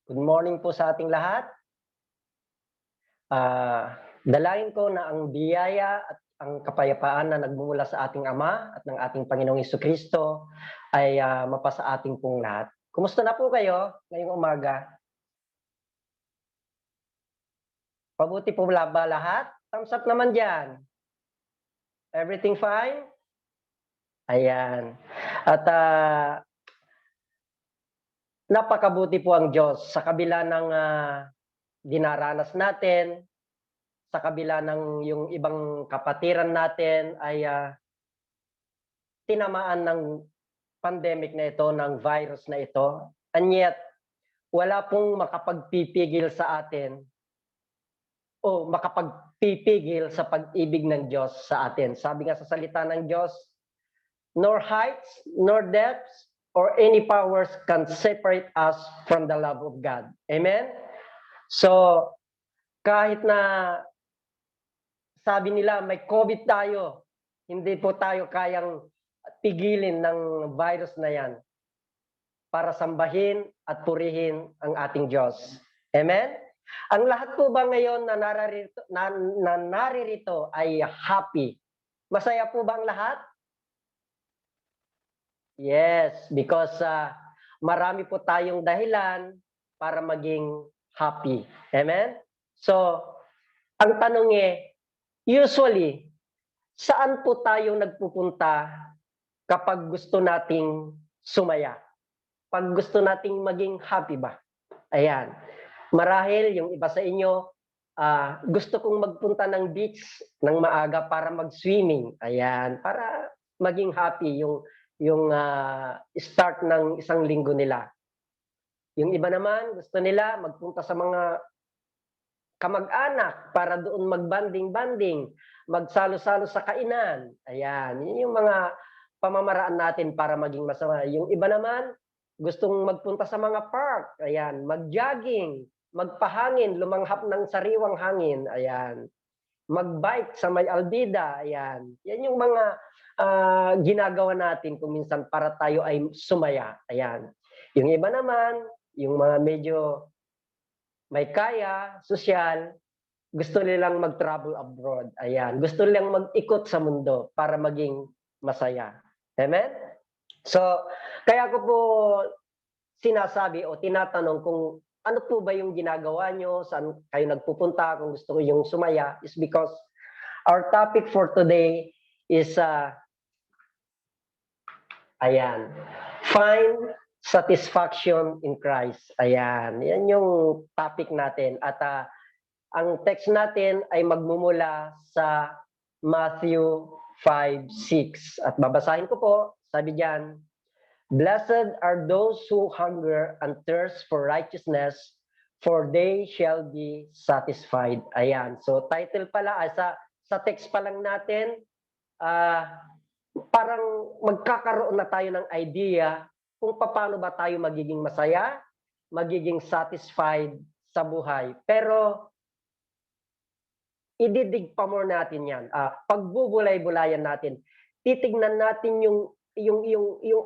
Good morning po sa ating lahat. Dalangin ko na ang biyaya at ang kapayapaan na nagmumula sa ating Ama at ng ating Panginoong Jesucristo ay mapasa ating pong lahat. Kumusta na po kayo ngayong umaga? Pabuti po ba lahat? Thumbs up naman dyan. Everything fine? Ayan. At napakabuti po ang Diyos sa kabila ng dinaranas natin, sa kabila ng yung ibang kapatiran natin ay tinamaan ng pandemic na ito, ng virus na ito. And yet, wala pong makapagpipigil sa atin o makapagpipigil sa pag-ibig ng Diyos sa atin. Sabi nga sa salita ng Diyos, nor heights, nor depths, or any powers can separate us from the love of God. Amen? So, kahit na sabi nila may COVID tayo, hindi po tayo kayang pigilin ng virus na yan para sambahin at purihin ang ating Diyos. Amen? Ang lahat po ba ngayon na naririto ay happy? Masaya po ba ang lahat? Yes, because marami po tayong dahilan para maging happy. Amen? So, ang tanong usually, saan po tayo nagpupunta kapag gusto nating sumaya? Pag gusto nating maging happy ba? Ayan. Marahil yung iba sa inyo, gusto kong magpunta ng beach ng maaga para mag-swimming. Ayan, para maging happy yung start ng isang linggo nila. Yung iba naman, gusto nila magpunta sa mga kamag-anak para doon mag-banding-banding, magsalo-salo sa kainan. Ayan, yun yung mga pamamaraan natin para maging masama. Yung iba naman, gustong magpunta sa mga park, ayan, mag-jogging, magpahangin, lumanghap ng sariwang hangin, ayan. Mag-bike sa may Albida, ayan. Yan yung mga ginagawa natin kung minsan para tayo ay sumaya, ayan. Yung iba naman, yung mga medyo may kaya, sosyal, gusto nilang mag-travel abroad. Ayan. Gusto nilang mag-ikot sa mundo para maging masaya. Amen? So, kaya ko po sinasabi o tinatanong kung ano po ba yung ginagawa nyo, saan kayo nagpupunta, kung gusto ko yung sumaya, is because our topic for today is, ayan, find satisfaction in Christ. Ayan, yan yung topic natin. At ang text natin ay magmumula sa Matthew 5:6. At babasahin ko po, sabi diyan, blessed are those who hunger and thirst for righteousness, for they shall be satisfied. Ayan, so title pala, sa text pa lang natin, parang magkakaroon na tayo ng idea kung paano ba tayo magiging masaya, magiging satisfied sa buhay. Pero ididig pa more natin yan. Pagbubulay-bulayan natin, titignan natin yung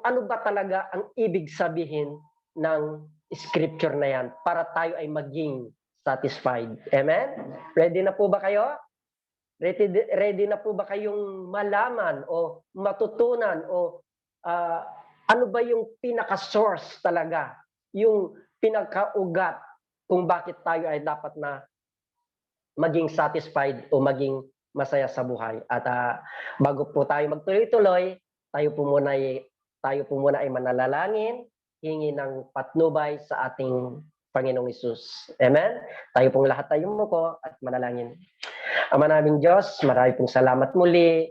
ano ba talaga ang ibig sabihin ng scripture na yan para tayo ay maging satisfied. Amen? Ready na po ba kayo? Ready na po ba kayong malaman o matutunan o ano ba yung pinaka-source talaga, yung pinaka-ugat kung bakit tayo ay dapat na maging satisfied o maging masaya sa buhay. At bago po tayo magtuloy-tuloy, tayo po muna ay manalangin, hingi ng patnubay sa ating Panginoong Hesus. Amen? Tayo pong lahat tayo muko at manalangin. Ama naming Diyos, marami pong salamat muli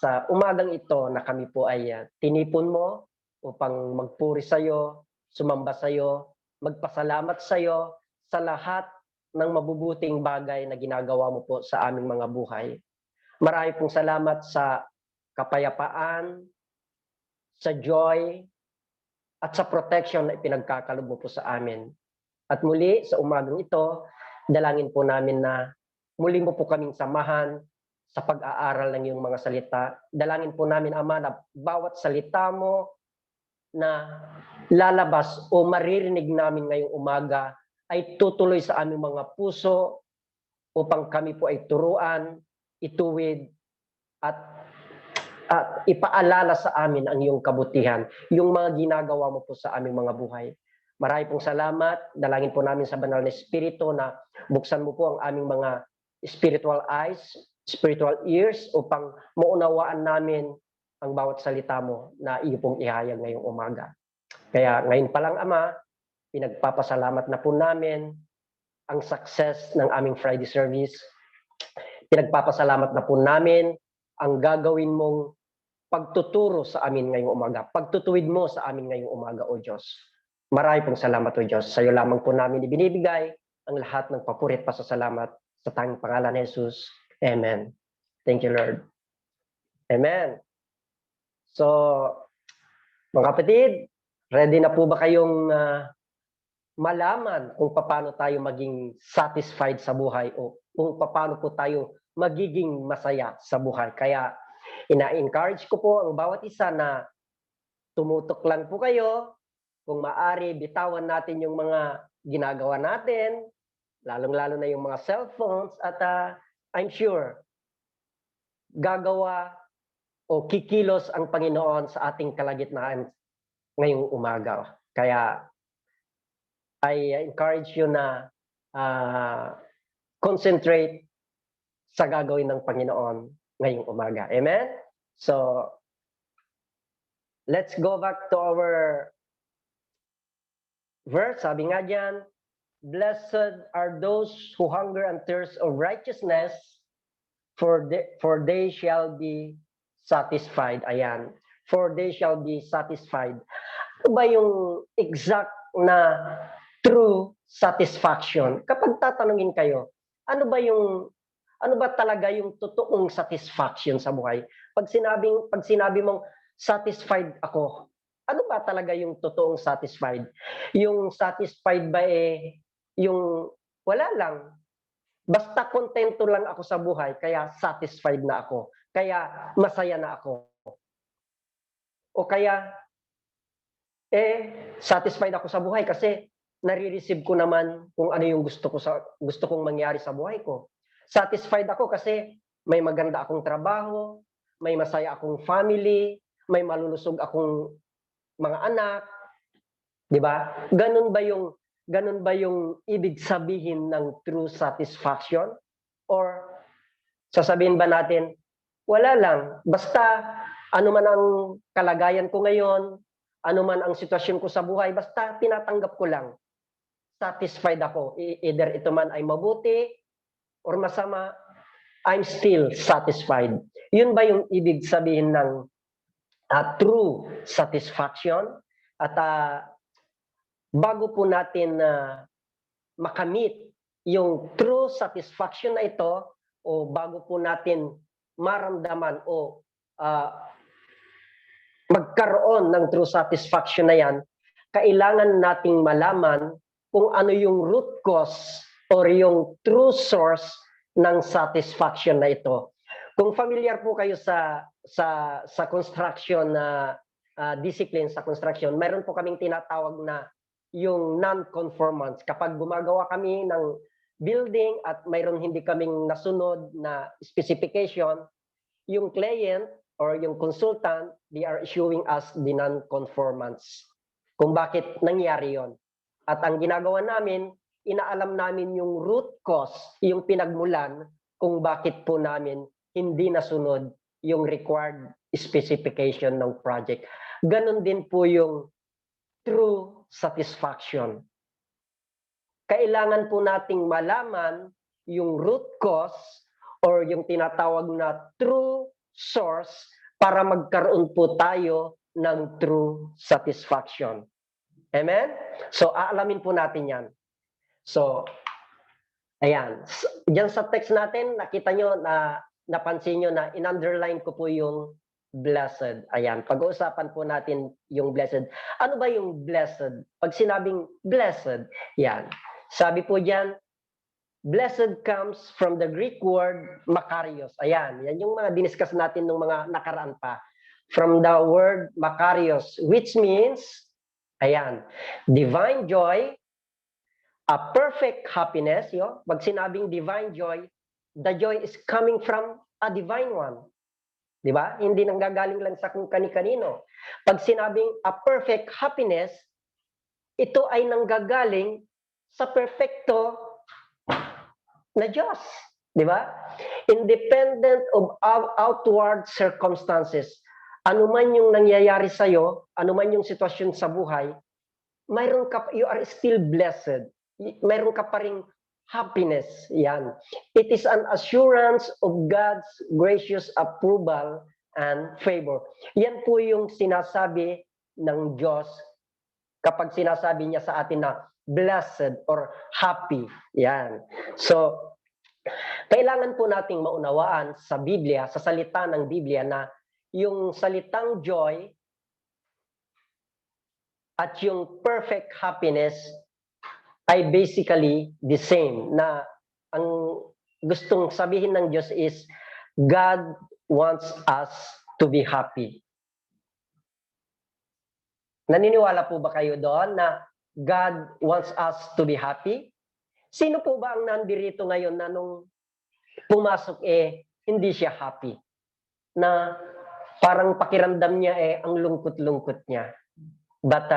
sa umagang ito na kami po ay tinipon mo upang magpuri sa iyo, sumamba sa iyo, magpasalamat sa iyo sa lahat ng mabubuting bagay na ginagawa mo po sa aming mga buhay. Marami pong salamat sa kapayapaan, sa joy, at sa protection na ipinagkakalob mo po sa amin. At muli, sa umagang ito, dalangin po namin na muli mo po kaming samahan sa pag-aaral ng iyong mga salita. Dalangin po namin, Ama, na bawat salita mo na lalabas o maririnig namin ngayong umaga ay tutuloy sa aming mga puso upang kami po ay turuan, ituwid, at ipaalala sa amin ang iyong kabutihan, yung mga ginagawa mo po sa aming mga buhay. Marami pong salamat. Dalangin po namin sa banal na Espiritu na buksan mo po ang aming mga spiritual eyes, spiritual ears upang maunawaan namin ang bawat salita mo na iyo pong ihayag ngayong umaga. Kaya ngayon pa lang, Ama, pinagpapasalamat na po namin ang success ng aming Friday service. Pinagpapasalamat na po namin ang gagawin mong pagtuturo sa amin ngayong umaga, pagtutuwid mo sa amin ngayong umaga, O Diyos. Marami pong salamat, O Diyos. Sa iyo lamang po namin ibinibigay ang lahat ng papuri at pasasalamat sa tanging pangalan ni Jesus. Amen. Thank you, Lord. Amen. So, mga kapatid, ready na po ba kayong malaman kung paano tayo maging satisfied sa buhay o kung paano po tayo magiging masaya sa buhay? Kaya ina-encourage ko po ang bawat isa na tumutok lang po kayo. Kung maaari, bitawan natin yung mga ginagawa natin, lalong-lalo na yung mga cellphones, at I'm sure gagawa o kikilos ang Panginoon sa ating kalagitnaan ngayong umaga. Kaya I encourage you na concentrate sa gagawin ng Panginoon ngayong umaga. Amen? So, let's go back to our verse. Sabi nga diyan, blessed are those who hunger and thirst of righteousness, for they shall be satisfied. Ayan. For they shall be satisfied. Ano ba yung exact na true satisfaction? Kapag tatanungin kayo, ano ba talaga yung totoong satisfaction sa buhay? Pag sinabi mong satisfied ako, ano ba talaga yung totoong satisfied? Yung satisfied ba yung wala lang, basta kontento lang ako sa buhay, kaya satisfied na ako, kaya masaya na ako. O kaya satisfied ako sa buhay kasi nare-receive ko naman kung ano yung gusto kong mangyari sa buhay ko. Satisfied ako kasi may maganda akong trabaho, may masaya akong family, may malulusog akong mga anak, 'di ba? Ganun ba yung ibig sabihin ng true satisfaction? Or sasabihin ba natin, wala lang, basta ano man ang kalagayan ko ngayon, ano man ang sitwasyon ko sa buhay, basta tinatanggap ko lang. Satisfied ako. Either ito man ay mabuti or masama, I'm still satisfied. Yun ba yung ibig sabihin ng true satisfaction? At bago po natin makamit yung true satisfaction na ito, o bago po natin maramdaman o magkaroon ng true satisfaction na yan, kailangan nating malaman kung ano yung root cause or yung true source ng satisfaction na ito. Kung familiar po kayo sa construction na discipline sa construction, mayroon po kaming tinatawag na yung non-conformance. Kapag gumagawa kami ng building at mayroon hindi kaming nasunod na specification, yung client or yung consultant, they are issuing us the non-conformance. Kung bakit nangyari yon. At ang ginagawa namin, inaalam namin yung root cause, yung pinagmulan kung bakit po namin hindi nasunod yung required specification ng project. Ganon din po yung true satisfaction. Kailangan po nating malaman yung root cause or yung tinatawag na true source para magkaroon po tayo ng true satisfaction. Amen? So, aalamin po natin yan. So, ayan. Diyan sa text natin, nakita nyo na napansin nyo na in-underline ko po yung blessed. Ayan. Pag-uusapan po natin yung blessed. Ano ba yung blessed? Pag sinabing blessed, yan. Sabi po diyan, blessed comes from the Greek word makarios. Ayan. Yan yung mga diniscuss natin ng mga nakaraan pa. From the word makarios, which means, ayan, divine joy, A perfect happiness, pag sinabing divine joy, the joy is coming from a divine one. Di ba? Hindi nanggagaling lang sa kung kani-kanino. Pag sinabing a perfect happiness, ito ay nanggagaling sa perfecto na Diyos. Di ba? Independent of outward circumstances. Ano man yung nangyayari sa'yo, ano man yung sitwasyon sa buhay, you are still blessed. Mayroon ka pa ring happiness. Yan. It is an assurance of God's gracious approval and favor. Yan po yung sinasabi ng Diyos kapag sinasabi niya sa atin na blessed or happy. Yan. So, kailangan po nating maunawaan sa Biblia, sa salita ng Biblia na yung salitang joy at yung perfect happiness ay basically the same, na ang gustong sabihin ng Diyos is God wants us to be happy. Naniniwala po ba kayo doon na God wants us to be happy? Sino po ba ang nandirito ngayon na nung pumasok hindi siya happy? Na parang pakiramdam niya ang lungkot-lungkot niya. But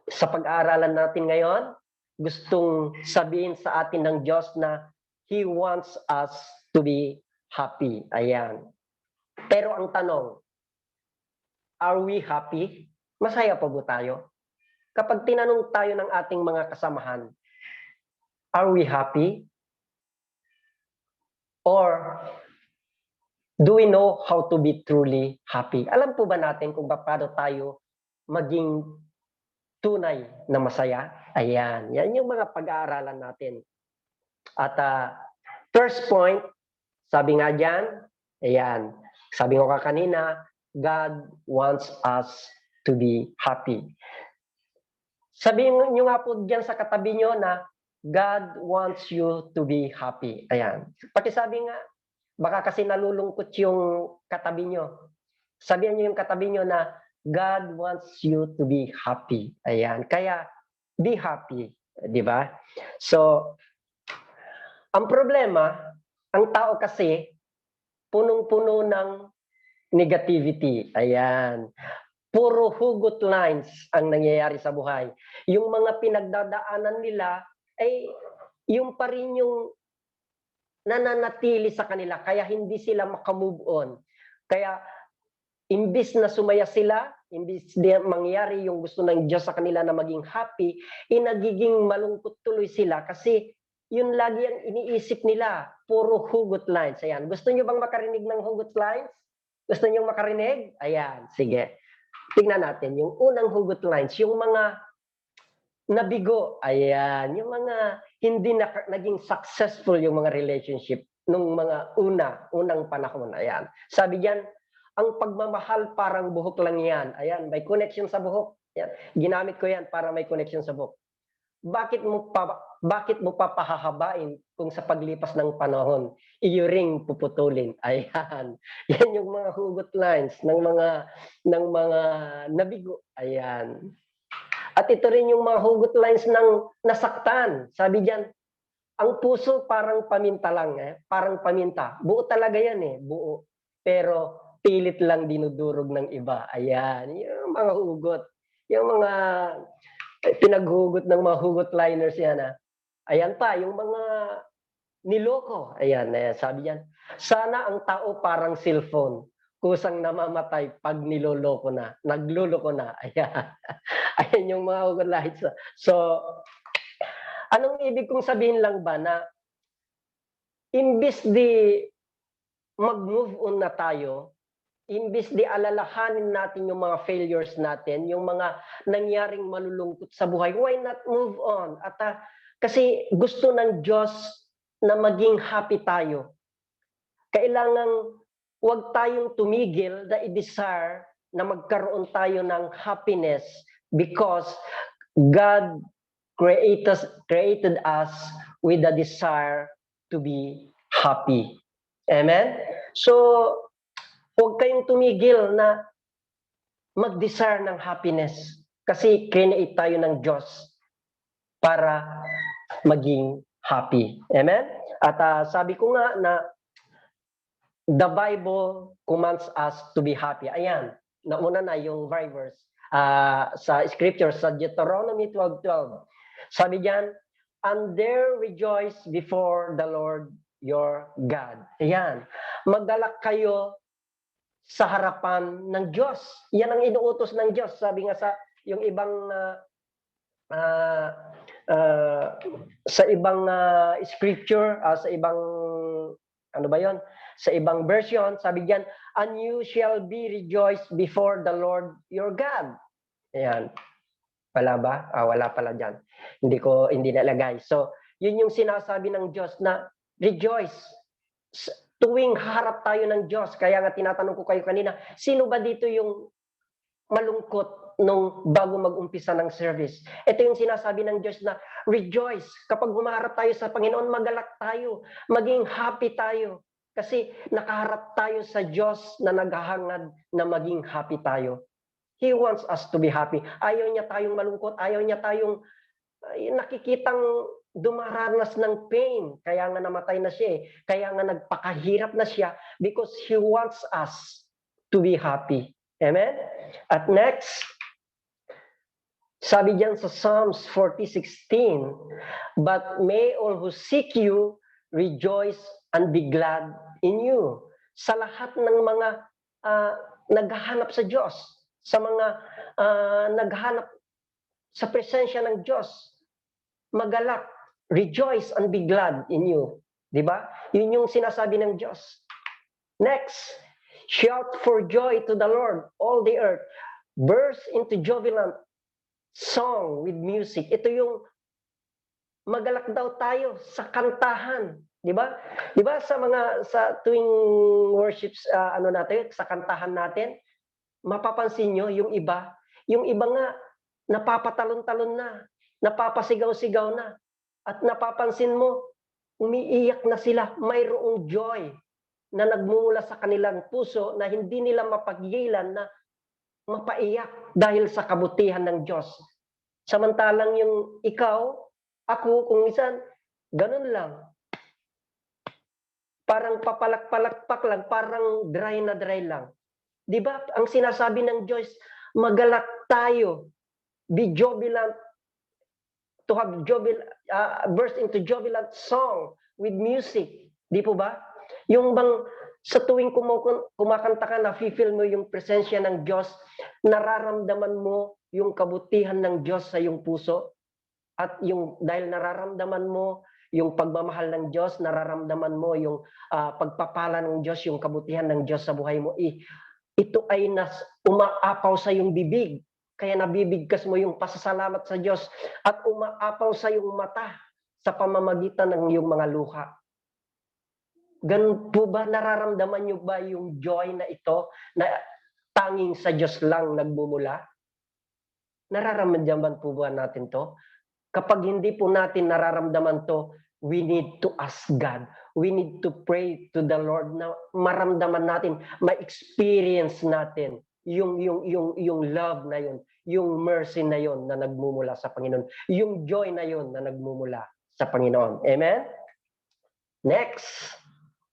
sa pag-aaralan natin ngayon, gustong sabihin sa atin ng Diyos na He wants us to be happy. Ayan. Pero ang tanong, are we happy? Masaya pa ba tayo? Kapag tinanong tayo ng ating mga kasamahan, are we happy? Or do we know how to be truly happy? Alam po ba natin kung paano tayo maging tunay na masaya? Ayan. Yan yung mga pag-aaralan natin. At first point, sabi nga dyan, ayan, sabi ko kanina, God wants us to be happy. Sabihin nyo nga po dyan sa katabi nyo na God wants you to be happy. Ayan. Pakisabi nga, baka kasi nalulungkot yung katabi nyo. Sabihan nyo yung katabi nyo na God wants you to be happy. Ayan. Kaya, be happy. Di ba? So, ang problema, ang tao kasi, punong-puno ng negativity. Ayan. Puro hugot lines ang nangyayari sa buhay. Yung mga pinagdadaanan nila, ay yung pa rin yung nananatili sa kanila. Kaya hindi sila makamove on. Kaya, imbis na sumaya sila, imbis na mangyari yung gusto ng Diyos sa kanila na maging happy, nagiging malungkot tuloy sila kasi yun lagi ang iniisip nila, puro hugot lines. Ayan. Gusto nyo bang makarinig ng hugot lines? Gusto nyo makarinig? Ayan, sige. Tingnan natin, yung unang hugot lines, yung mga nabigo, ayan, yung mga hindi naging successful yung mga relationship nung mga unang panahon. Ayan. Sabi diyan, ang pagmamahal parang buhok lang yan. Ayan, may connection sa buhok. Ayan. Ginamit ko yan para may connection sa buhok. Bakit mo papahahabain kung sa paglipas ng panahon, iyo ring puputulin? Ayan. Yan yung mga hugot lines ng mga nabigo. Ayan. At ito rin yung mga hugot lines ng nasaktan. Sabi diyan, ang puso parang paminta lang. Parang paminta. Buo talaga yan buo. Pero pilit lang dinudurog ng iba. Ayan. Yung mga hugot. Yung mga pinaghugot ng mga hugot liners yan. Ayan pa, yung mga niloko. Ayan, sabi yan. Sana ang tao parang cellphone. Kusang namamatay pag niloloko na. Nagluloko na. Ayan. Ayan yung mga hugot lines. So, anong ibig kong sabihin lang ba na imbis di mag-move on na tayo, imbis di alalahanin natin yung mga failures natin, yung mga nangyaring malulungkot sa buhay, why not move on? At kasi gusto ng Diyos na maging happy tayo. Kailangan huwag tayong tumigil na i-desire na magkaroon tayo ng happiness because God created us with a desire to be happy. Amen? So, huwag kayong tumigil na mag-desire ng happiness kasi create tayo ng Diyos para maging happy. Amen? At sabi ko nga na the Bible commands us to be happy. Ayan, nauna na yung verse sa scripture, sa Deuteronomy 12:12. Sabi diyan, and there rejoice before the Lord your God. Ayan, magdalak kayo sa harapan ng Diyos. Yan ang inuutos ng Diyos. Sabi nga sa yung ibang sa ibang scripture, sa ibang ano ba 'yon? Sa ibang version, sabi diyan, and you shall be rejoiced before the Lord your God. Ayan. Wala ba? Wala pala diyan. Hindi nalagay. So, yun yung sinasabi ng Diyos na rejoice. Tuwing harap tayo ng Diyos. Kaya nga tinatanong ko kayo kanina, sino ba dito yung malungkot nung bago mag-umpisa ng service? Ito yung sinasabi ng Diyos na rejoice. Kapag humaharap tayo sa Panginoon, magalak tayo. Maging happy tayo. Kasi nakaharap tayo sa Diyos na naghahangad na maging happy tayo. He wants us to be happy. Ayaw niya tayong malungkot. Ayaw niya tayong nakikitang dumaranas ng pain. Kaya nga namatay na siya. Kaya nga nagpakahirap na siya because He wants us to be happy. Amen? At next, sabi diyan sa Psalms 40:16, but may all who seek you rejoice and be glad in you. Sa lahat ng mga naghahanap sa Diyos, sa mga naghahanap sa presensya ng Diyos, magalak, rejoice and be glad in you. Di ba? Yun yung sinasabi ng Diyos. Next, shout for joy to the Lord, all the earth. Burst into jubilant song with music. Ito yung magalak daw tayo sa kantahan. Di ba? Di ba sa tuwing worships natin, sa kantahan natin, mapapansin nyo yung iba nga napapatalon-talon na, napapasigaw-sigaw na, at napapansin mo umiiyak na sila, mayroong joy na nagmumula sa kanilang puso na hindi nila mapagilan na mapaiyak dahil sa kabutihan ng Diyos. Samantalang yung ikaw, ako, kung minsan, ganun lang. Parang papalak-palakpak lang, parang dry na dry lang. Di ba? Ang sinasabi ng Diyos, magalak tayo, be jubilant, to have burst into jubilant song with music. Di po ba? Yung bang sa tuwing kumakanta ka, na-feel mo yung presensya ng Diyos, nararamdaman mo yung kabutihan ng Diyos sa iyong puso, at yung dahil nararamdaman mo yung pagmamahal ng Diyos, nararamdaman mo yung pagpapala ng Diyos, yung kabutihan ng Diyos sa buhay mo, ito ay umaapaw sa iyong bibig. Kaya nabibigkas mo yung pasasalamat sa Diyos at umaapaw sa iyong mata sa pamamagitan ng iyong mga luha. Ganun po ba? Nararamdaman niyo ba yung joy na ito na tanging sa Diyos lang nagmumula? Nararamdaman po ba natin to? Kapag hindi po natin nararamdaman to, we need to ask God. We need to pray to the Lord na maramdaman natin, ma-experience natin yung love na yun, yung mercy na yun na nagmumula sa Panginoon, yung joy na yun na nagmumula sa Panginoon. Amen? Next.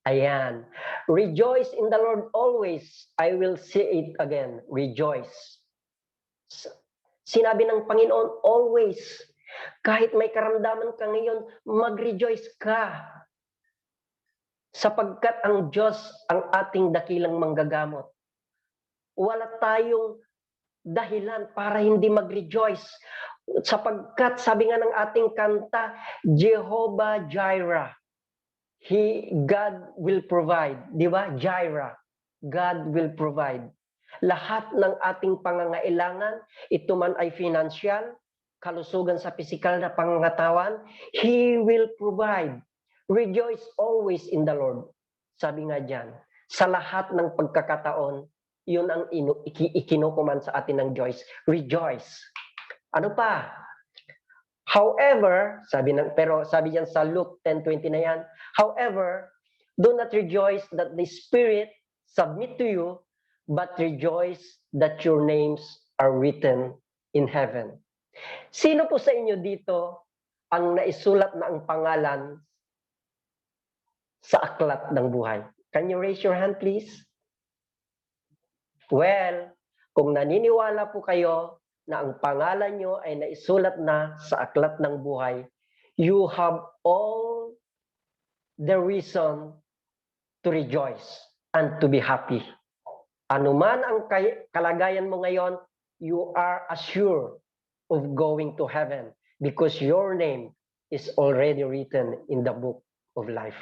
Ayan. Rejoice in the Lord always. I will say it again. Rejoice. Sinabi ng Panginoon, always. Kahit may karamdaman ka ngayon, mag-rejoice ka. Sapagkat ang Diyos ang ating dakilang manggagamot. Wala tayong dahilan para hindi mag-rejoice. Sapagkat sabi nga ng ating kanta, Jehovah Jireh. God will provide. Di ba? Jireh. God will provide. Lahat ng ating pangangailangan, ito man ay financial, kalusugan sa pisikal na pangangatawan, He will provide. Rejoice always in the Lord. Sabi nga dyan, sa lahat ng pagkakataon, yun ang ikinukuman sa atin ng Joyce. Rejoice. Ano pa? However, pero sabi diyan sa Luke 10:20 na yan, however, do not rejoice that the Spirit submit to you, but rejoice that your names are written in heaven. Sino po sa inyo dito ang naisulat na ang pangalan sa aklat ng buhay? Can you raise your hand, please? Well, kung naniniwala po kayo na ang pangalan nyo ay naisulat na sa aklat ng buhay, you have all the reason to rejoice and to be happy. Anuman ang kalagayan mo ngayon, you are assured of going to heaven because your name is already written in the book of life.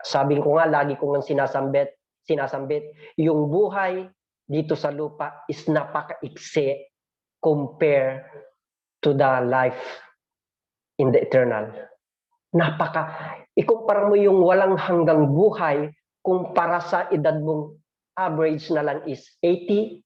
Sabi ko nga, lagi ko nga sinasambit, yung buhay dito sa lupa is napaka-iksi compare to the life in the eternal. Ikumpara mo yung walang hanggang buhay kumpara sa edad mong average na lang is 80,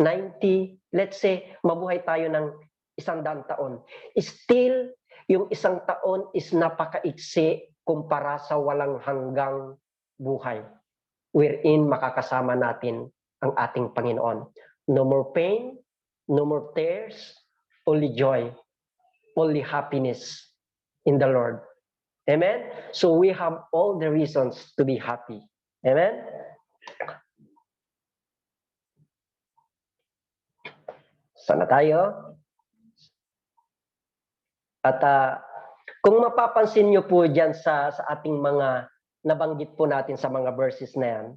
90, let's say, mabuhay tayo ng 100 taon. Still, yung 1 taon is napaka-iksi kumpara sa walang hanggang buhay wherein makakasama natin ang ating Panginoon. No more pain, no more tears, only joy, only happiness in the Lord. Amen? So we have all the reasons to be happy. Amen? Sana tayo. At kung mapapansin nyo po dyan sa ating mga nabanggit po natin sa mga verses na yan,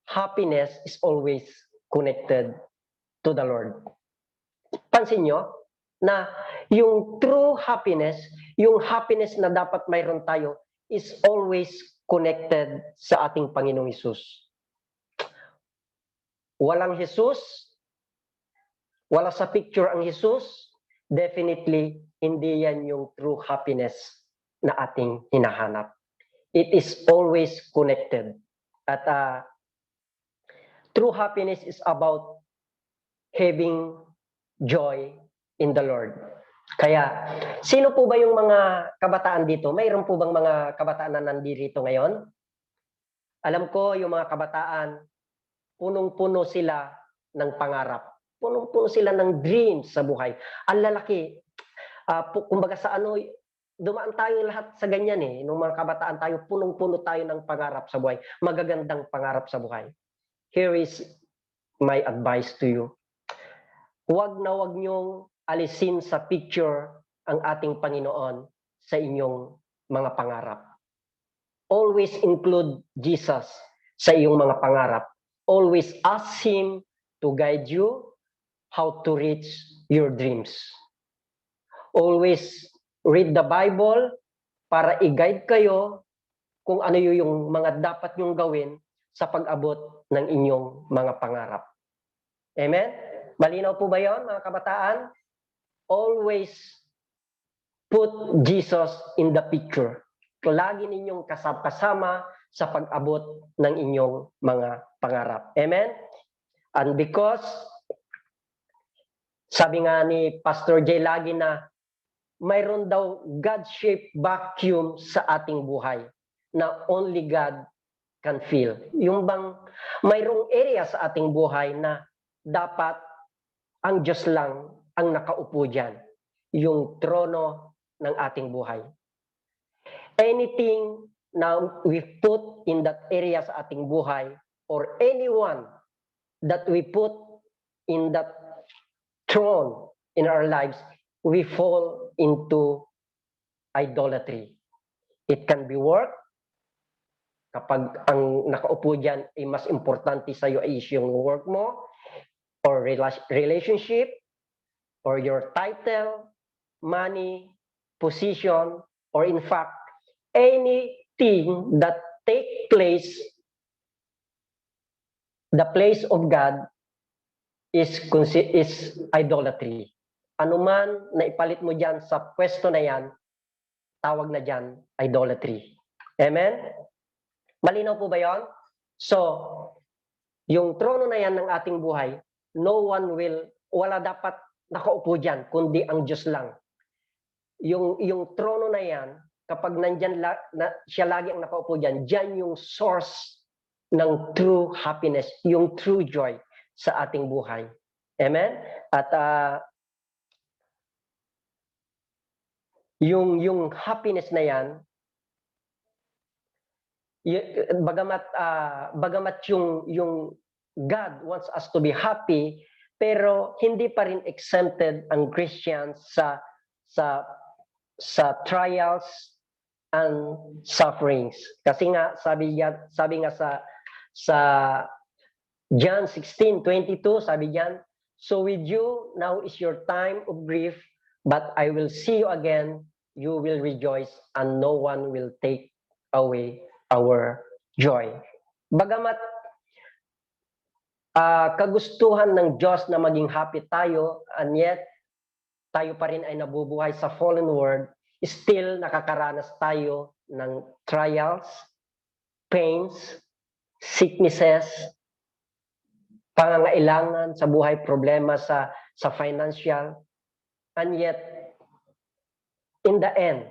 happiness is always connected to the Lord. Pansin nyo na yung true happiness, yung happiness na dapat mayroon tayo, is always connected sa ating Panginoong Hesus. Walang Hesus, wala sa picture ang Hesus, definitely hindi yan yung true happiness na ating hinahanap. It is always connected. At true happiness is about having joy in the Lord. Kaya, sino po ba yung mga kabataan dito? Mayroon po bang mga kabataan na nandito ngayon? Alam ko, yung mga kabataan, punong-puno sila ng pangarap. Punong-puno sila ng dreams sa buhay. Ang lalaki. Kumbaga sa dumaan tayo lahat sa ganyan eh. Nung mga kabataan tayo, punong-puno tayo ng pangarap sa buhay. Magagandang pangarap sa buhay. Here is my advice to you. Huwag na huwag niyong alisin sa picture ang ating Panginoon sa inyong mga pangarap. Always include Jesus sa iyong mga pangarap. Always ask Him to guide you how to reach your dreams. Always read the Bible para i-guide kayo kung ano yung mga dapat nyong gawin sa pag-abot ng inyong mga pangarap. Amen? Malinaw po ba yun, mga kabataan? Always put Jesus in the picture. Lagi ninyong kasama sa pag-abot ng inyong mga pangarap. Amen? And because, sabi nga ni Pastor Jay lagi na, mayroon daw God-shaped vacuum sa ating buhay na only God can fill. Yung bang mayroong area sa ating buhay na dapat ang Diyos lang ang nakaupo dyan. Yung trono ng ating buhay. Anything na we put in that area sa ating buhay or anyone that we put in that throne in our lives, we fall into idolatry. It can be work. Kapag ang nakaupo dyan ay mas importante sa iyo ay yung work mo, or relationship, or your title, money, position, or in fact, anything that take place, the place of God is idolatry. Anuman na ipalit mo dyan sa pwesto na yan, tawag na dyan idolatry. Amen? Malinaw po ba yon? So, yung trono na yan ng ating buhay, wala dapat nakaupo dyan, kundi ang Diyos lang. Yung trono na yan, kapag nandyan siya lagi ang nakaupo dyan, dyan yung source ng true happiness, yung true joy sa ating buhay. Amen? At yung happiness na yan, bagamat yung God wants us to be happy, pero hindi pa rin exempted ang Christians sa trials and sufferings. Kasi nga sabi nga sa John 16:22, sabi diyan, so with you now is your time of grief, but I will see you again, you will rejoice, and no one will take away our joy. Bagamat kagustuhan ng Diyos na maging happy tayo, and yet tayo pa rin ay nabubuhay sa fallen world, still nakakaranas tayo ng trials, pains, sicknesses, pangangailangan sa buhay, problema sa financial, and yet in the end,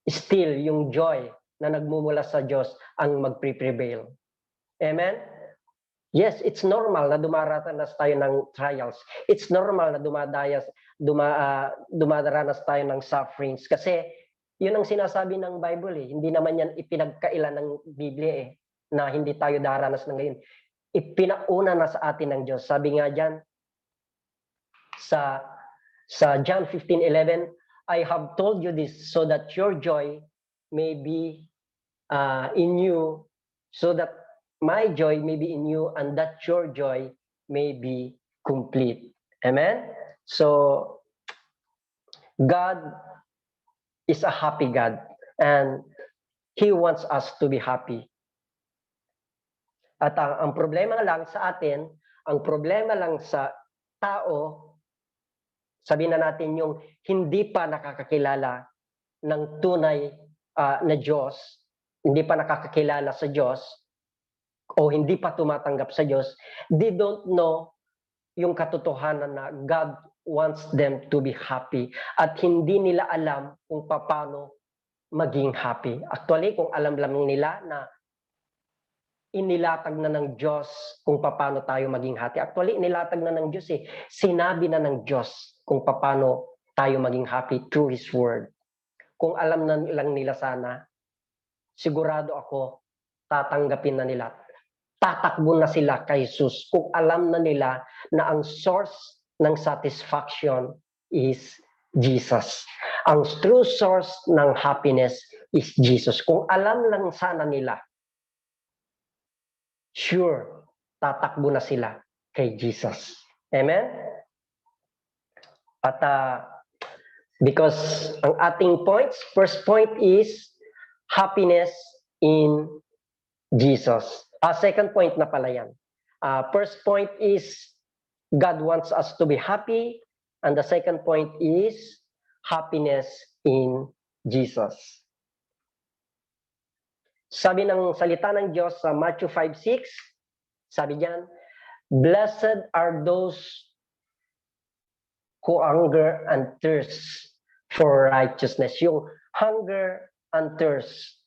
still yung joy na nagmumula sa Diyos ang magpre-prevail. Amen? Yes, it's normal na dumaranas tayo ng trials. It's normal na dumadaranas tayo ng sufferings. Kasi yun ang sinasabi ng Bible eh. Hindi naman yan ipinagkailan ng Biblia eh, na hindi tayo daranas ng ngayon. Ipinauna na sa atin ng Diyos. Sabi nga dyan, sa John 15:11, I have told you this so that your joy may be in you, so that my joy may be in you, and that your joy may be complete. Amen? So, God is a happy God, and He wants us to be happy. At ang problema lang sa atin, ang problema lang sa tao, sabihin na natin yung hindi pa nakakakilala ng tunay na Diyos, hindi pa nakakakilala sa Diyos, o hindi pa tumatanggap sa Diyos, they don't know yung katotohanan na God wants them to be happy. At hindi nila alam kung paano maging happy. Actually, kung alam lang nila na inilatag na ng Diyos kung paano tayo maging happy. Actually, inilatag na ng Diyos eh. Sinabi na ng Diyos kung paano tayo maging happy through His Word. Kung alam na lang nila sana, sigurado ako, tatanggapin na nila. Tatakbo na sila kay Jesus kung alam na nila na ang source ng satisfaction is Jesus. Ang true source ng happiness is Jesus. Kung alam lang sana nila, sure, tatakbo na sila kay Jesus. Amen? At because ang ating points, first point is happiness in Jesus. Second point na pala yan. First point is God wants us to be happy, and the second point is happiness in Jesus. Sabi ng salita ng Diyos sa Matthew 5:6, sabi diyan, blessed are those who hunger and thirst for righteousness. Yung hunger and thirst.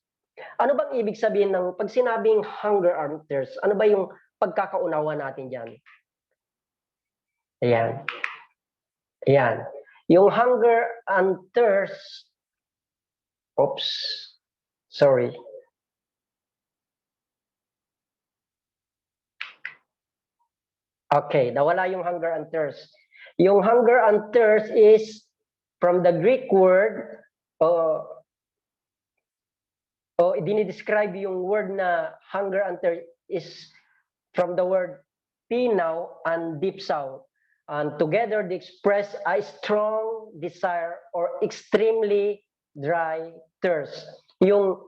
Ano bang ibig sabihin ng pag sinabing hunger and thirst? Ano ba yung pagkakaunawa natin diyan? Ayan. Ayan. Yung hunger and thirst, sorry. Okay, nawala yung hunger and thirst. Yung hunger and thirst is from the Greek word, dinidescribe yung word na hunger and thirst is from the word pinao and dipsao. And together they express a strong desire or extremely dry thirst. Yung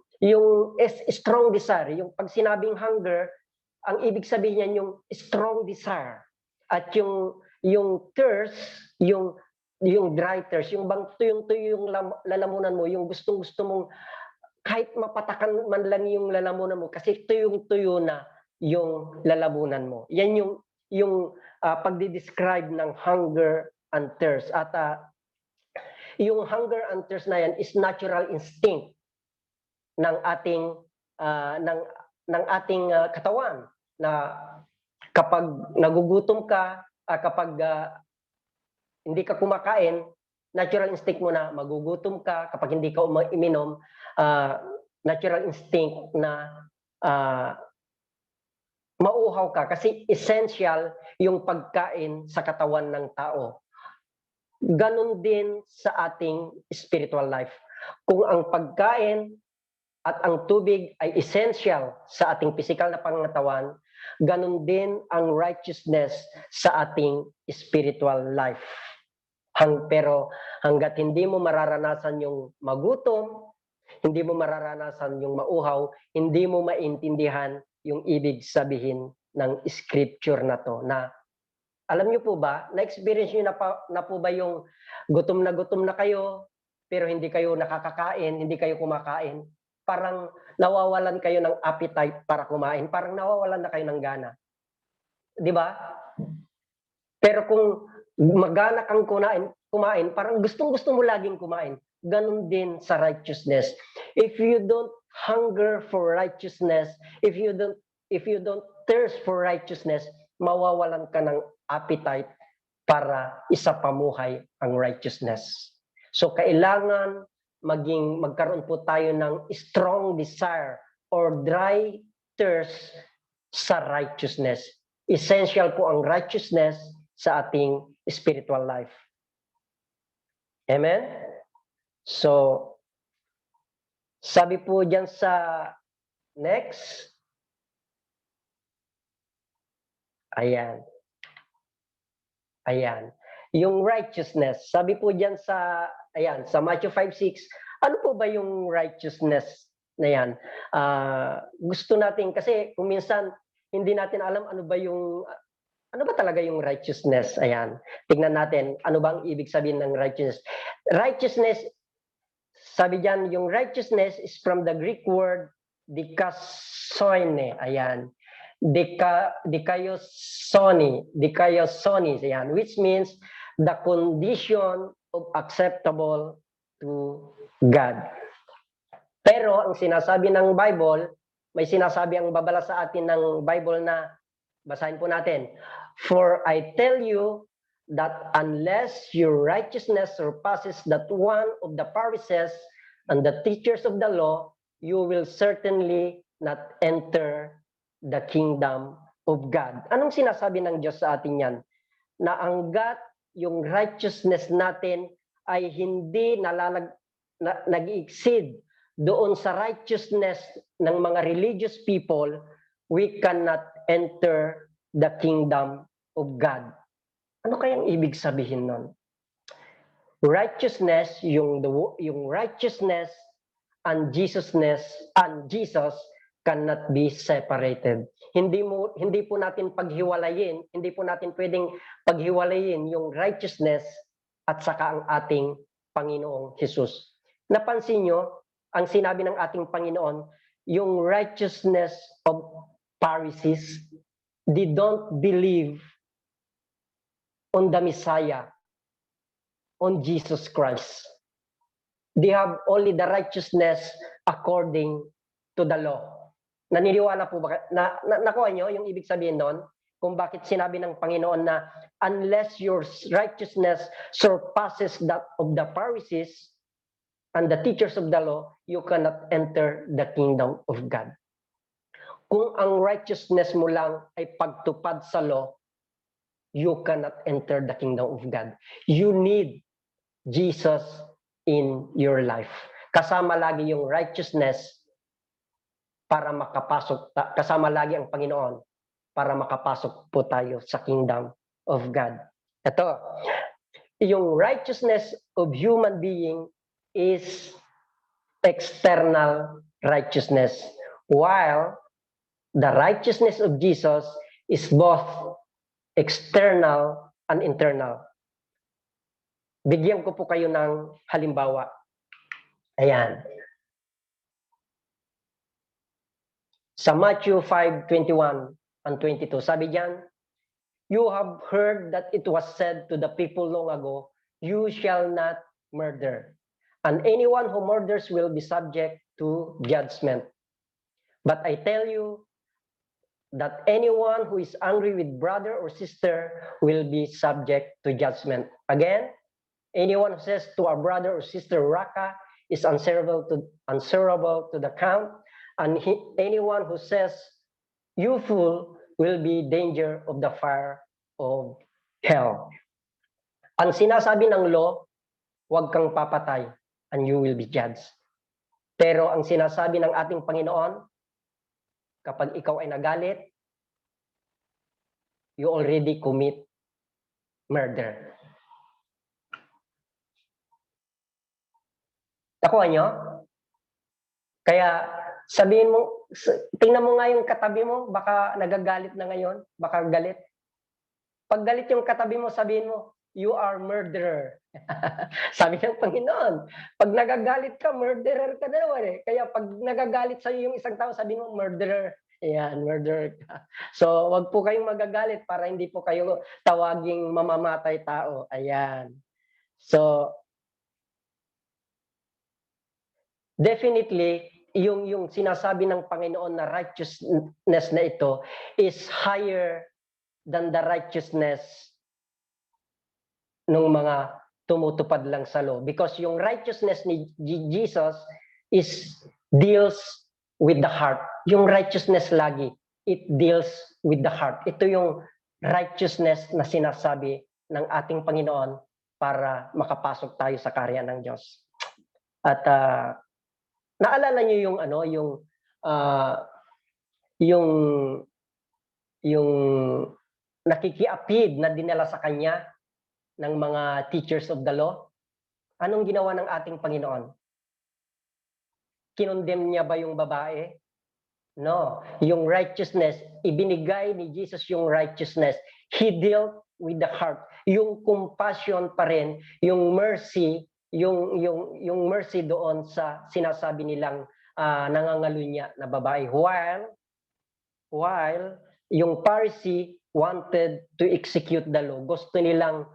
strong desire, yung pag sinabing hunger, ang ibig sabihin niyan yung strong desire. At yung thirst, yung dry thirst, yung bang tuyong-tuyo yung lalamunan mo, yung gustong-gusto mong kahit mapatakan man lang yung lalamunan mo kasi tuyong-tuyo na yung lalamunan mo. Yan yung pagdi-describe ng hunger and thirst. At yung hunger and thirst na yan is natural instinct ng ating katawan na kapag nagugutom ka, kapag hindi ka kumakain, natural instinct mo na magugutom ka kapag hindi ka uminom, natural instinct na mauhaw ka kasi essential yung pagkain sa katawan ng tao. Ganon din sa ating spiritual life. Kung ang pagkain at ang tubig ay essential sa ating physical na pangangatawan, ganon din ang righteousness sa ating spiritual life. Pero hanggat hindi mo mararanasan yung magutom, hindi mo mararanasan yung mauhaw, hindi mo maintindihan yung ibig sabihin ng scripture na to. Na alam niyo po ba, na-experience niyo na po ba yung gutom na kayo, pero hindi kayo nakakakain, hindi kayo kumakain? Parang nawawalan kayo ng appetite para kumain, parang nawawalan na kayo ng gana. Di ba? Pero kung magana kang kumain, parang gustong-gusto mo laging kumain. Ganon din sa righteousness. If you don't hunger for righteousness, if you don't thirst for righteousness, mawawalan ka ng appetite para isapamuhay ang righteousness. So kailangan magkaroon po tayo ng strong desire or dry thirst sa righteousness. Essential po ang righteousness sa ating spiritual life. Amen? So, sabi po dyan sa next. Ayan. Yung righteousness, sabi po dyan sa Matthew 5:6, ano po ba yung righteousness na yan? Gusto natin, kasi kung minsan hindi natin alam ano ba talaga yung righteousness? Ayan. Tignan natin, ano ba ang ibig sabihin ng righteousness? Righteousness, sabi dyan, yung righteousness is from the Greek word dikaiosyne. Ayan. Dikaiosyne, ayan, which means the condition of acceptable to God. Pero ang sinasabi ng Bible, may sinasabi ang babala sa atin ng Bible na, basahin po natin, for I tell you that unless your righteousness surpasses that one of the Pharisees and the teachers of the law, you will certainly not enter the kingdom of God. Anong sinasabi ng Diyos sa atin yan? Na hanggat yung righteousness natin ay hindi nag-exceed doon sa righteousness ng mga religious people, we cannot enter the kingdom of God. Ano kayang ibig sabihin nun? Righteousness, yung righteousness and Jesus cannot be separated. Hindi po natin pwedeng paghiwalayin yung righteousness at saka ang ating Panginoong Jesus. Napansin nyo, ang sinabi ng ating Panginoon, yung righteousness of Pharisees, they don't believe on the Messiah, on Jesus Christ. They have only the righteousness according to the law. Naniniwala po ba? Nakuha nyo yung ibig sabihin doon? Kung bakit sinabi ng Panginoon na unless your righteousness surpasses that of the Pharisees and the teachers of the law, you cannot enter the kingdom of God. Kung ang righteousness mo lang ay pagtupad sa law, you cannot enter the kingdom of God. You need Jesus in your life. Kasama lagi yung righteousness para makapasok, kasama lagi ang Panginoon para makapasok po tayo sa kingdom of God. Ito, yung righteousness of human being is external righteousness, while the righteousness of Jesus is both external and internal. Bigyan ko po kayo ng halimbawa. Ayan. Sa Matthew 5:21 and 22, sabi diyan, you have heard that it was said to the people long ago, you shall not murder. And anyone who murders will be subject to judgment. But I tell you that anyone who is angry with brother or sister will be subject to judgment. Again, Anyone who says to a brother or sister, Raka, is answerable to the count. And anyone who says, you fool, will be danger of the fire of hell. Ang sinasabi ng law, huwag kang papatay and you will be judged. Pero ang sinasabi ng ating Panginoon, kapag ikaw ay nagalit, you already commit murder. Nakuha nyo? Kaya sabihin mo, tingnan mo nga yung katabi mo, baka nagagalit na ngayon, baka galit. Pag galit yung katabi mo, sabihin mo, you are murderer. Sabi ng Panginoon, pag nagagalit ka, murderer ka na naman eh. Kaya pag nagagalit sa iyo yung isang tao, sabihin mo, murderer. Ayan, murderer ka. So, wag po kayong magagalit para hindi po kayo tawaging mamamatay tao. Ayan. So, definitely, yung sinasabi ng Panginoon na righteousness na ito is higher than the righteousness ng mga tumutupad lang sa law. Because yung righteousness ni Jesus deals with the heart. Yung righteousness lagi, it deals with the heart. Ito yung righteousness na sinasabi ng ating Panginoon para makapasok tayo sa kaharian ng Diyos. At naalala niyo yung yung nakikiapid na dinala sa kanya ng mga teachers of the law? Anong ginawa ng ating Panginoon? Kinondemn niya ba yung babae? No. Yung righteousness, ibinigay ni Jesus yung righteousness. He dealt with the heart. Yung compassion pa rin, yung mercy, yung mercy doon sa sinasabi nilang nangangalunya na babae. While yung Pharisee wanted to execute the law. Gusto nilang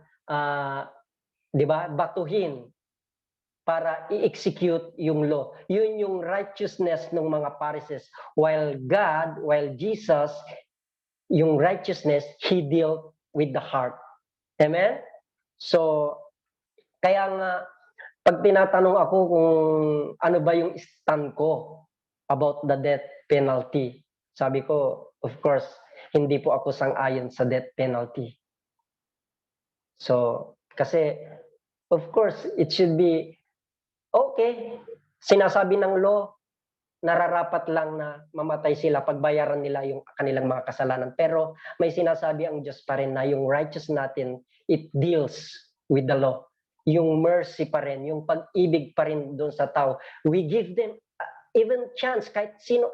batuhin para i-execute yung law. Yun yung righteousness ng mga Pharisees. While Jesus, yung righteousness, He dealt with the heart. Amen? So, kaya nga, pag tinatanong ako kung ano ba yung stand ko about the death penalty, sabi ko, of course, hindi po ako sang-ayon sa death penalty. So, kasi, of course, it should be okay. Sinasabi ng law, nararapat lang na mamatay sila, pagbayaran nila yung kanilang mga kasalanan. Pero may sinasabi ang Diyos pa rin na yung righteous natin, it deals with the law. Yung mercy pa rin, yung pag-ibig pa rin doon sa tao. We give them even chance, kahit sino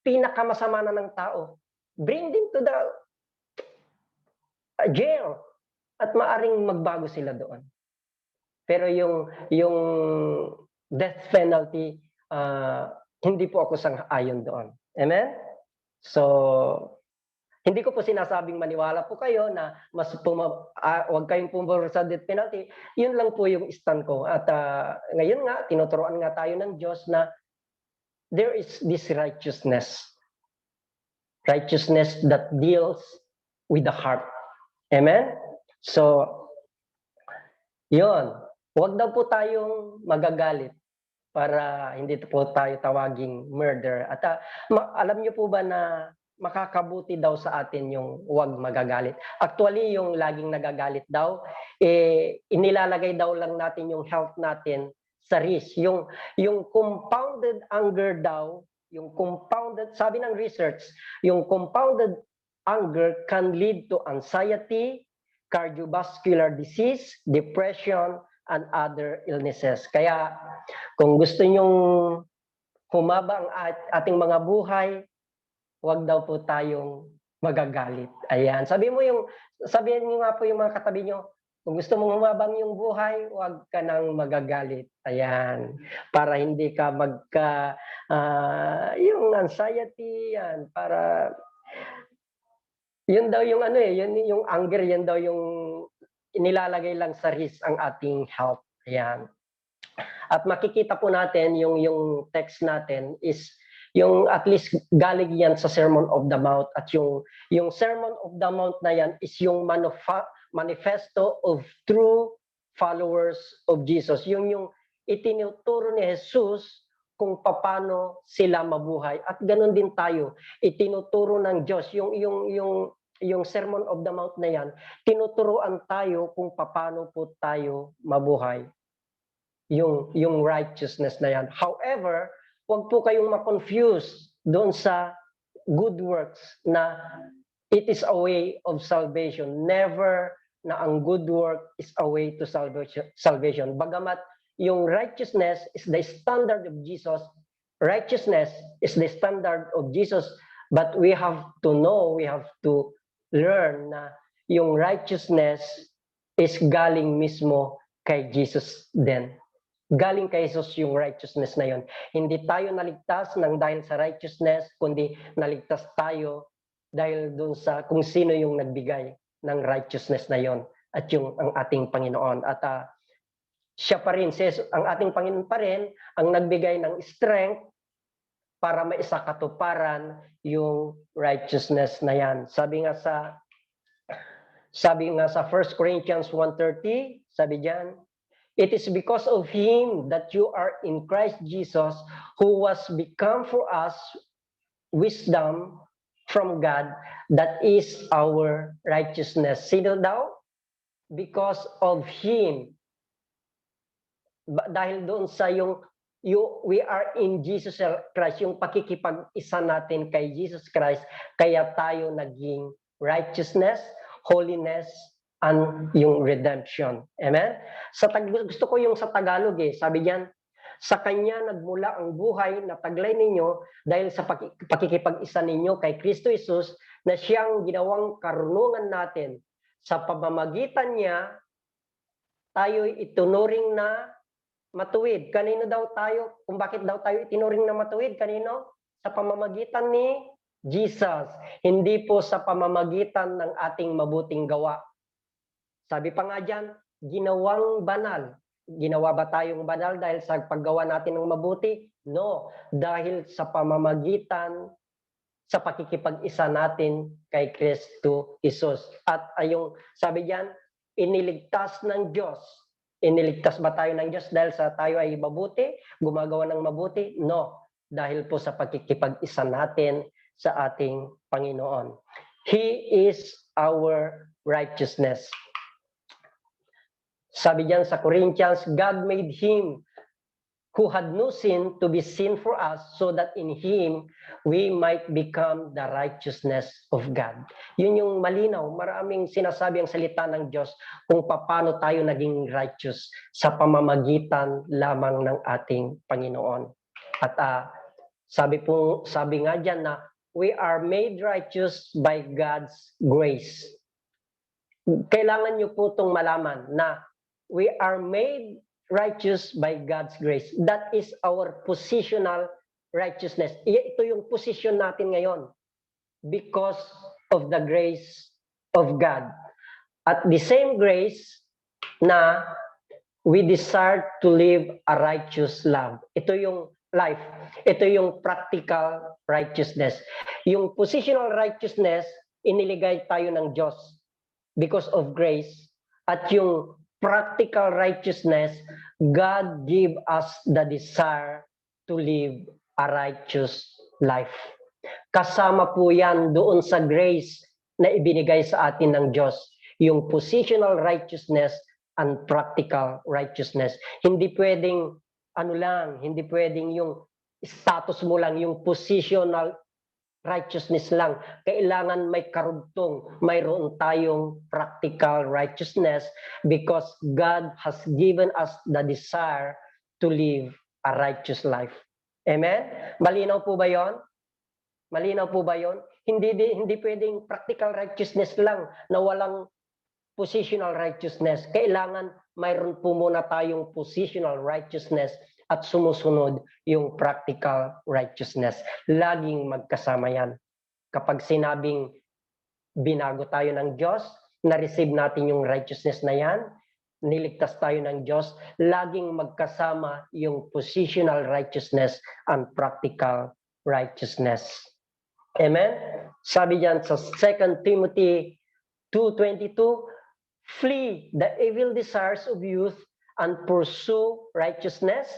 pinakamasama na ng tao. Bring them to the jail. At maaring magbago sila doon. Pero yung death penalty, hindi po ako sang-ayon doon. Amen? So, hindi ko po sinasabing maniwala po kayo na mas wag kayong pumabor sa death penalty. Yun lang po yung stand ko. At ngayon nga, tinuturuan nga tayo ng Diyos na there is this righteousness. Righteousness that deals with the heart. Amen? So, yun. Huwag daw po tayong magagalit para hindi po tayo tawaging murder. At alam niyo po ba na makakabuti daw sa atin yung huwag magagalit? Actually, yung laging nagagalit daw, inilalagay daw lang natin yung health natin sa risk. Yung compounded anger daw, sabi ng research, yung compounded anger can lead to anxiety, cardiovascular disease, depression, and other illnesses. Kaya kung gusto nyong humaba ang ating mga buhay, huwag daw po tayong magagalit. Ayan. Sabihin niyo nga po yung mga katabi nyo, kung gusto mong humabang yung buhay, huwag ka nang magagalit. Ayan. Para hindi ka yung anxiety, yan, para yun daw yung yung anger, yan daw yung inilalagay lang sa risk ang ating health. Ayan. At makikita po natin yung text natin is yung at least galing yan sa Sermon of the Mount, at yung Sermon of the Mount na yan is yung manifesto of true followers of Jesus. Yung itinuturo ni Jesus kung paano sila mabuhay. At ganoon din tayo, itinuturo ng Diyos yung Sermon of the Mount na yan, tinuturuan tayo kung paano po tayo mabuhay. Yung righteousness na yan. However, wag po kayong ma-confuse doon sa good works na it is a way of salvation. Never na ang good work is a way to salvation. Bagamat yung righteousness is the standard of Jesus, righteousness is the standard of Jesus, but we have to know, we have to learn na yung righteousness is galing mismo kay Jesus din. Galing kay Jesus yung righteousness na yon. Hindi tayo naligtas ng dahil sa righteousness, kundi naligtas tayo dahil dun sa kung sino yung nagbigay ng righteousness na yon at yung ang ating Panginoon. At siya pa rin, ang ating Panginoon pa rin ang nagbigay ng strength para maisakatuparan yung righteousness na yan. Sabi nga sa 1 Corinthians 1:30, sabi diyan, it is because of Him that you are in Christ Jesus, who was become for us wisdom from God, that is our righteousness. Sino daw? Because of Him. Dahil doon sa we are in Jesus Christ, yung pakikipag-isa natin kay Jesus Christ, kaya tayo naging righteousness, holiness, and yung redemption. Amen? Gusto ko yung sa Tagalog sabi niyan, sa Kanya nagmula ang buhay na taglay ninyo dahil sa pakikipag-isa ninyo kay Kristo Jesus na siyang ginawang karunungan natin. Sa pamamagitan niya, tayo'y itunuring na matuwid. Kanino daw tayo? Kung bakit daw tayo itinuring na matuwid? Kanino? Sa pamamagitan ni Jesus. Hindi po sa pamamagitan ng ating mabuting gawa. Sabi pa nga dyan, ginawang banal. Ginawa ba tayong banal dahil sa paggawa natin ng mabuti? No. Dahil sa pamamagitan, sa pakikipag-isa natin kay Kristo Jesus. At yung sabi dyan, iniligtas ng Diyos. Iniligtas ba tayo ng Diyos dahil sa tayo ay mabuti, gumagawa ng mabuti? No. Dahil po sa pakikipag-isa natin sa ating Panginoon. He is our righteousness. Sabi diyan sa Corinthians, God made Him who had no sin to be sin for us so that in Him we might become the righteousness of God. Yun yung malinaw. Maraming sinasabi ang salita ng Diyos kung paano tayo naging righteous sa pamamagitan lamang ng ating Panginoon. At sabi nga dyan na we are made righteous by God's grace. Kailangan nyo po itong malaman na we are made righteous by God's grace. That is our positional righteousness. Ito yung position natin ngayon because of the grace of God. At the same grace na we desire to live a righteous life. Ito yung life. Ito yung practical righteousness. Yung positional righteousness, iniligay tayo ng Diyos because of grace. At yung practical righteousness, God give us the desire to live a righteous life. Kasama po yan doon sa grace na ibinigay sa atin ng Diyos. Yung positional righteousness and practical righteousness. Hindi pwedeng hindi pwedeng yung status mo lang, yung positional righteousness lang. Kailangan may karugtong, mayroon tayong practical righteousness because God has given us the desire to live a righteous life. Amen? Malinaw po ba yon? Malinaw po ba yon? Hindi pwedeng practical righteousness lang na walang positional righteousness. Kailangan mayroon po muna tayong positional righteousness at sumusunod yung practical righteousness. Laging magkasama yan. Kapag sinabing binago tayo ng Diyos, na-receive natin yung righteousness na yan, niligtas tayo ng Diyos, laging magkasama yung positional righteousness and practical righteousness. Amen? Sabi diyan sa 2 Timothy 2:22, Flee the evil desires of youth and pursue righteousness,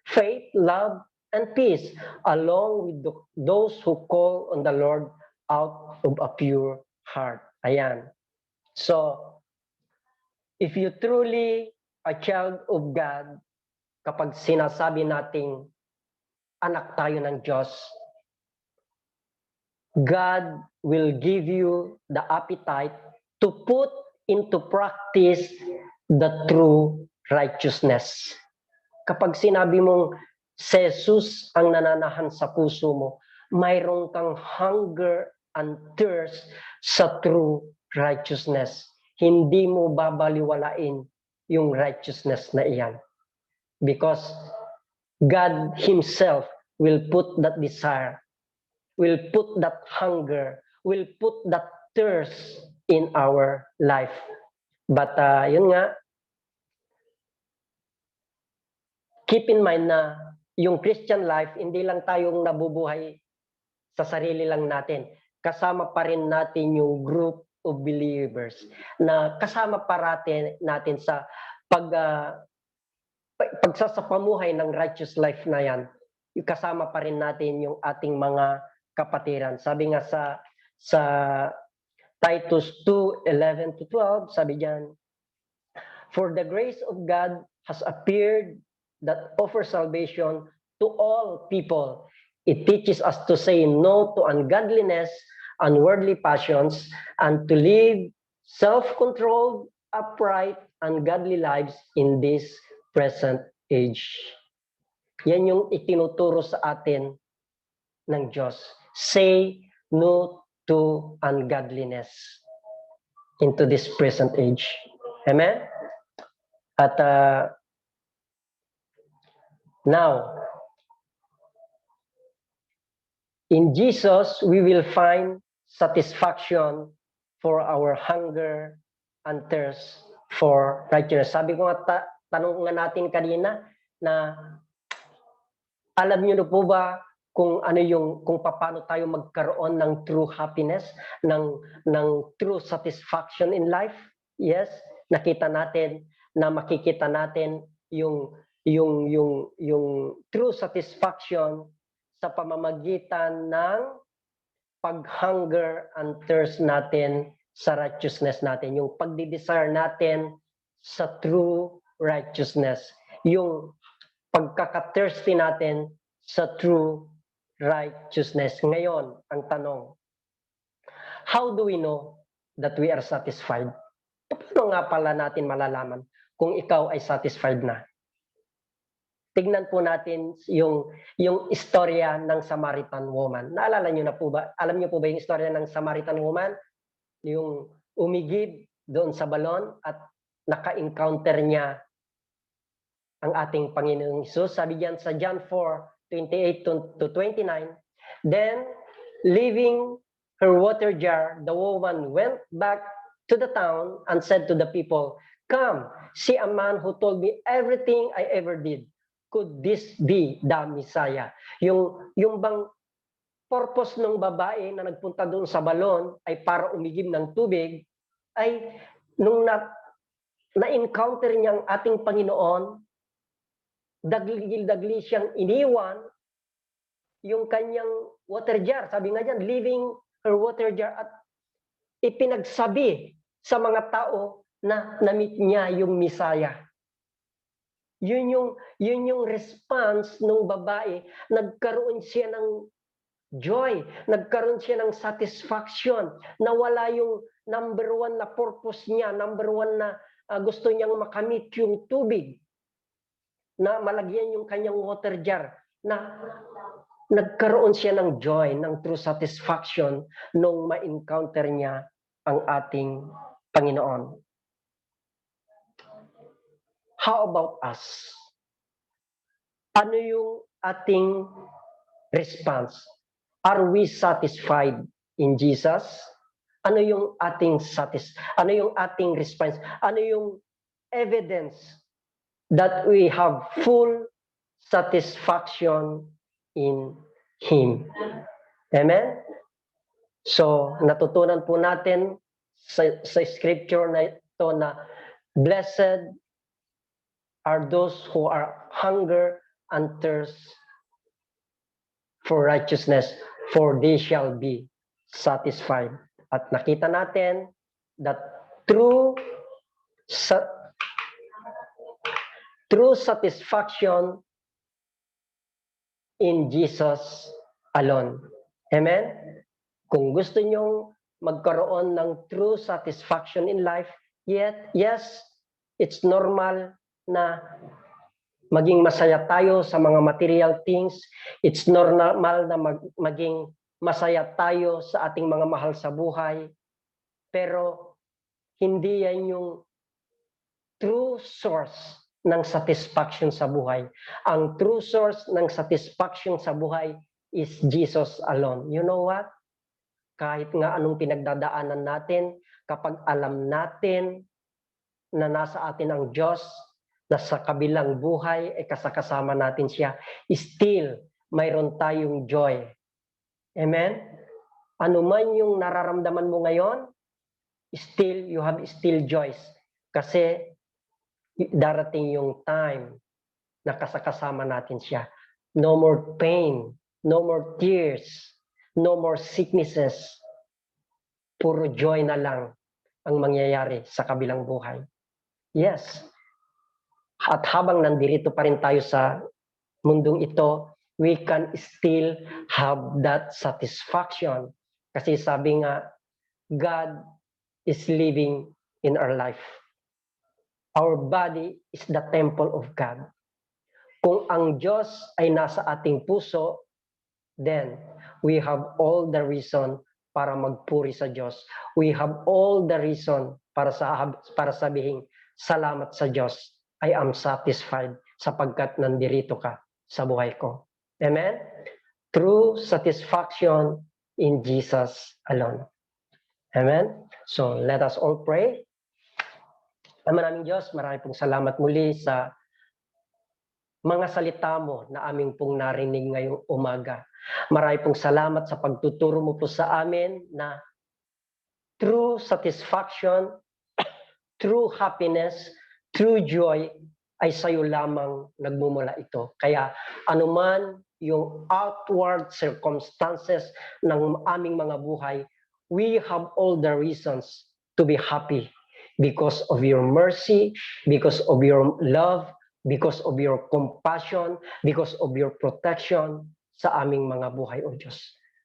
faith, love, and peace, along with those who call on the Lord out of a pure heart. Ayan. So, if you truly a child of God, kapag sinasabi nating anak tayo ng Diyos, God will give you the appetite to put into practice the true righteousness. Kapag sinabi mong si Jesus ang nananahan sa puso mo, mayroon kang hunger and thirst sa true righteousness. Hindi mo babaliwalain yung righteousness na iyan. Because God Himself will put that desire, will put that hunger, will put that thirst in our life. But yun nga, keep in mind na yung Christian life, hindi lang tayong nabubuhay sa sarili lang natin. Kasama pa rin natin yung group of believers na kasama pa natin sa pagsasapamuhay ng righteous life na yan. Kasama pa rin natin yung ating mga kapatiran. Sabi nga sa Titus 2:11-12, sabi diyan, for the grace of God has appeared that offers salvation to all people. It teaches us to say no to ungodliness, unworldly passions, and to live self-controlled, upright, and godly lives in this present age. Yan yung itinuturo sa atin ng Diyos. Say no to ungodliness into this present age. Amen? At now, in Jesus, we will find satisfaction for our hunger and thirst for righteousness. Sabi ko nga, tanong nga natin kanina na alam niyo na po ba kung paano tayo magkaroon ng true happiness, ng true satisfaction in life? Yes, makikita natin yung true satisfaction sa pamamagitan ng pag-hunger and thirst natin sa righteousness natin, yung pagdi-desire natin sa true righteousness, yung pagkaka-thirsty natin sa true righteousness. Ngayon, ang tanong, how do we know that we are satisfied? Paano nga pala natin malalaman kung ikaw ay satisfied na? Tignan po natin yung istorya ng Samaritan woman. Naalala niyo na po ba? Alam niyo po ba yung istorya ng Samaritan woman? Yung umigib doon sa balon at naka-encounter niya ang ating Panginoong Hesus. Sabi diyan sa John 4:28-29, then leaving her water jar, the woman went back to the town and said to the people, come, see a man who told me everything I ever did. Could this be the Messiah? Yung bang purpose ng babae na nagpunta doon sa balon ay para umigib ng tubig, ay nung na-encounter niya ang ating Panginoon, dagli siyang iniwan yung kanyang water jar. Sabi nga diyan, leaving her water jar, at ipinagsabi sa mga tao na na-meet niya yung Messiah. Yun yung response ng babae. Nagkaroon siya ng joy, nagkaroon siya ng satisfaction, nawala yung number one na purpose niya, number one na gusto niyang makamit yung tubig, na malagyan yung kanyang water jar, na nagkaroon siya ng joy, ng true satisfaction nung ma-encounter niya ang ating Panginoon. How about us? Ano yung ating response? Are we satisfied in Jesus? Ano yung ating response? Ano yung evidence that we have full satisfaction in Him? Amen? So, natutunan po natin sa scripture na to na blessed are those who are hunger and thirst for righteousness, for they shall be satisfied. At nakita natin that true satisfaction in Jesus alone. Amen? Kung gusto nyong magkaroon ng true satisfaction in life, yes, it's normal na maging masaya tayo sa mga material things. It's normal na maging masaya tayo sa ating mga mahal sa buhay. Pero hindi yan yung true source ng satisfaction sa buhay. Ang true source ng satisfaction sa buhay is Jesus alone. You know what? Kahit nga anong pinagdadaanan natin, kapag alam natin na nasa atin ang Diyos, na sa kabilang buhay ay kasakasama natin siya, still mayroon tayong joy. Amen? Ano man yung nararamdaman mo ngayon, still you have still joys. Kasi darating yung time na kasakasama natin siya. No more pain, no more tears, no more sicknesses. Puro joy na lang ang mangyayari sa kabilang buhay. Yes. At habang nandirito pa rin tayo sa mundong ito, we can still have that satisfaction. Kasi sabi nga, God is living in our life. Our body is the temple of God. Kung ang Diyos ay nasa ating puso, then we have all the reason para magpuri sa Diyos. We have all the reason para sabihin, salamat sa Diyos. I am satisfied sapagkat nandirito ka sa buhay ko. Amen? True satisfaction in Jesus alone. Amen? So let us all pray. Ama naming Diyos, marami pong salamat muli sa mga salita mo na aming pong narinig ngayong umaga. Marami pong salamat sa pagtuturo mo po sa amin na true satisfaction, true happiness, true joy ay sa'yo lamang nagmumula ito. Kaya anuman yung outward circumstances ng aming mga buhay, we have all the reasons to be happy because of your mercy, because of your love, because of your compassion, because of your protection sa aming mga buhay, O Diyos.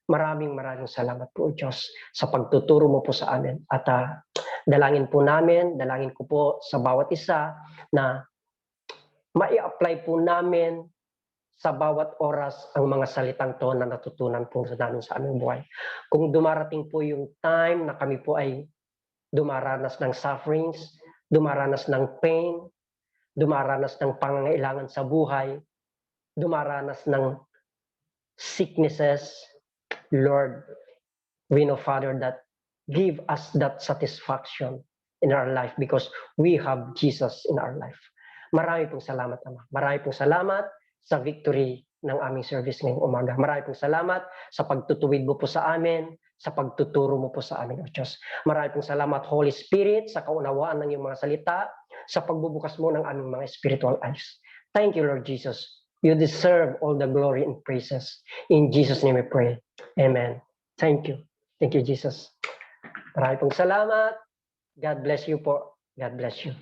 Maraming salamat po, O Diyos, sa pagtuturo mo po sa amin. At dalangin ko po sa bawat isa na mai-apply po namin sa bawat oras ang mga salitang to na natutunan po namin sa aming buhay. Kung dumarating po yung time na kami po ay dumaranas ng sufferings, dumaranas ng pain, dumaranas ng pangangailangan sa buhay, dumaranas ng sicknesses, Lord, we know, Father, that give us that satisfaction in our life because we have Jesus in our life. Marami pong salamat, Ama. Marami pong salamat sa victory ng aming service ngayong umaga. Marami pong salamat sa pagtutuwid mo po sa amin, sa pagtuturo mo po sa amin, O Diyos. Marami pong salamat, Holy Spirit, sa kaunawaan ng iyong mga salita, sa pagbubukas mo ng aming mga spiritual eyes. Thank you, Lord Jesus. You deserve all the glory and praises. In Jesus' name we pray. Amen. Thank you. Thank you, Jesus. Marami pong salamat. God bless you po. God bless you.